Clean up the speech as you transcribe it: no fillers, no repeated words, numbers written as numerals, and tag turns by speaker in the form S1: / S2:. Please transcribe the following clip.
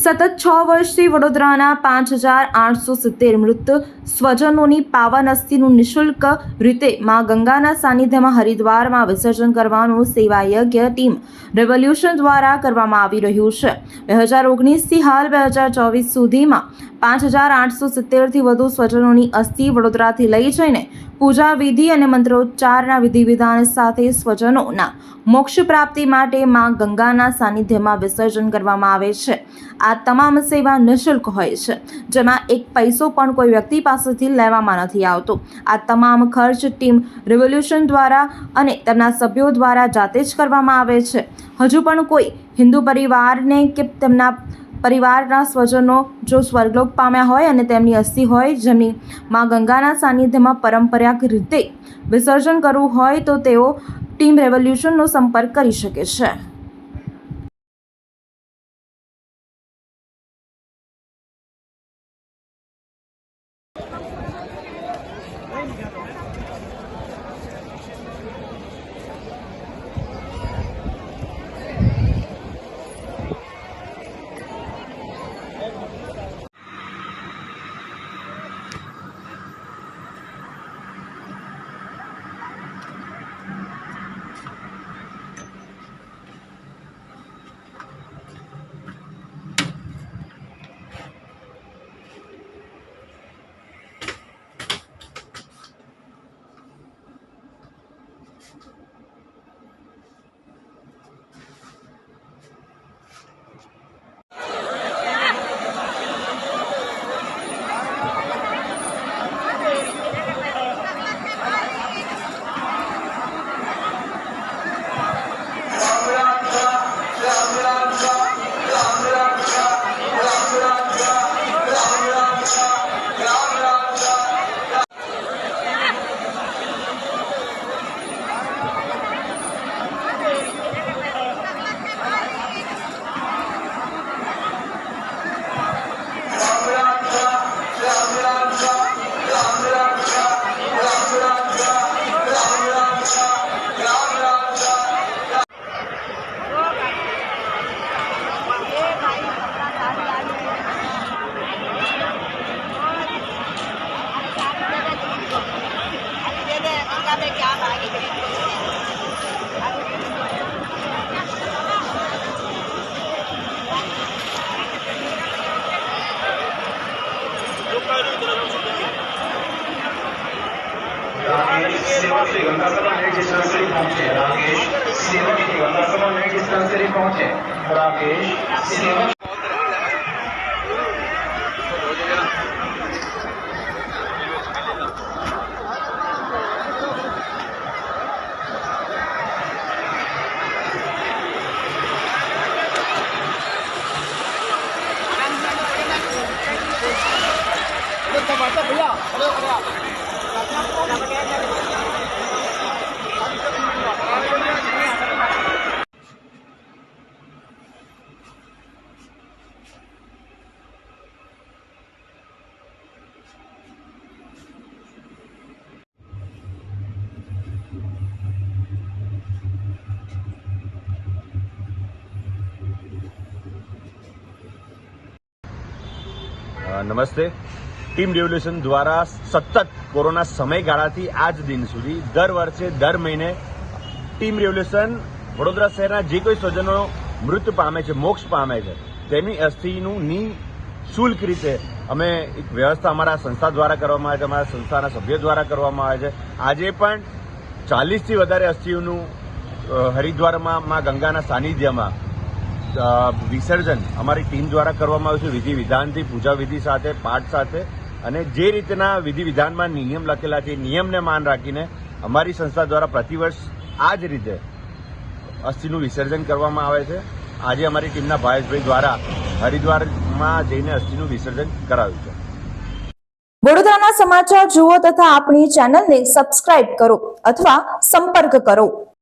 S1: સતત 6 વર્ષથી વડોદરાના 5870 મૃત સ્વજનોની પાવન અસ્થિનું નિઃશુલ્ક રીતે માં ગંગાના સાનિધ્યમાં હરિદ્વારમાં વિસર્જન કરવાનું સેવા યજ્ઞ ટીમ રેવોલ્યુશન દ્વારા કરવામાં આવી રહ્યું છે। 2019થી હાલ 2024 સુધીમાં 5870થી વધુ સ્વજનોની અસ્થિ વડોદરાથી લઈ જઈને પૂજા વિધિ અને મંત્રોચ્ચારના વિધિ વિધાન સાથે સ્વજનોના મોક્ષ પ્રાપ્તિ માટે માં ગંગાના સાનિધ્યમાં વિસર્જન કરવામાં આવે છે। આ તમામ સેવા નિઃશુલ્ક હોય છે, જેમાં એક પૈસો પણ કોઈ વ્યક્તિ પાસેથી લેવામાં નથી આવતો। આ તમામ ખર્ચ ટીમ રેવોલ્યુશન દ્વારા અને તેમના સભ્યો દ્વારા જાતે જ કરવામાં આવે છે। હજુ પણ કોઈ હિન્દુ પરિવારને કે તેમના પરિવારના સ્વજનો જો સ્વર્ગલોક પામ્યા હોય અને તેમની અસ્થિ હોય જેમની માં ગંગાના સાનિધ્યમાં પરંપરાગત રીતે વિસર્જન કરવું હોય તો તેઓ ટીમ રેવોલ્યુશનનો સંપર્ક કરી શકે છે।
S2: सेवा श्री गंगा सभा नई डिस्पेंसरी पहुंचे। राकेश सेवा श्री गंगा सभा नई डिस्पेंसरी पहुंचे। राकेश सेवा
S3: નમસ્તે। ટીમ રેવોલ્યુશન દ્વારા સતત કોરોના સમયગાળાથી આજ દિન સુધી દર વર્ષે દર મહિને ટીમ રેવોલ્યુશન વડોદરા શહેરના જે કોઈ સ્વજનો મૃત્યુ પામે છે, મોક્ષ પામે છે, તેમની અસ્થિનું નિઃશુલ્ક રીતે અમે એક વ્યવસ્થા અમારા સંસ્થા દ્વારા કરવામાં આવે છે, અમારા સંસ્થાના સભ્યો દ્વારા કરવામાં આવે છે। આજે પણ 40થી વધારે અસ્થિઓનું હરિદ્વારમાં માં ગંગાના સાનિધ્યમાં વિસર્જન અમારી ટીમ દ્વારા કરવામાં આવ્યું છે, વિધિ વિધાનથી, પૂજા વિધિ સાથે, પાઠ સાથે, અને જે રીતના વિધિ વિધાનમાં નિયમ લખેલા છે એ નિયમને માન રાખીને અમારી સંસ્થા દ્વારા પ્રતિવર્ષ આ જ રીતે અસ્થિનું વિસર્જન કરવામાં આવે છે। આજે અમારી ટીમના ભાવેશભાઈ દ્વારા હરિદ્વારમાં જઈને અસ્થિનું વિસર્જન કરાવ્યું છે।
S1: વડોદરાના સમાચાર જુઓ તથા આપણી ચેનલને સબસ્ક્રાઇબ કરો અથવા સંપર્ક કરો।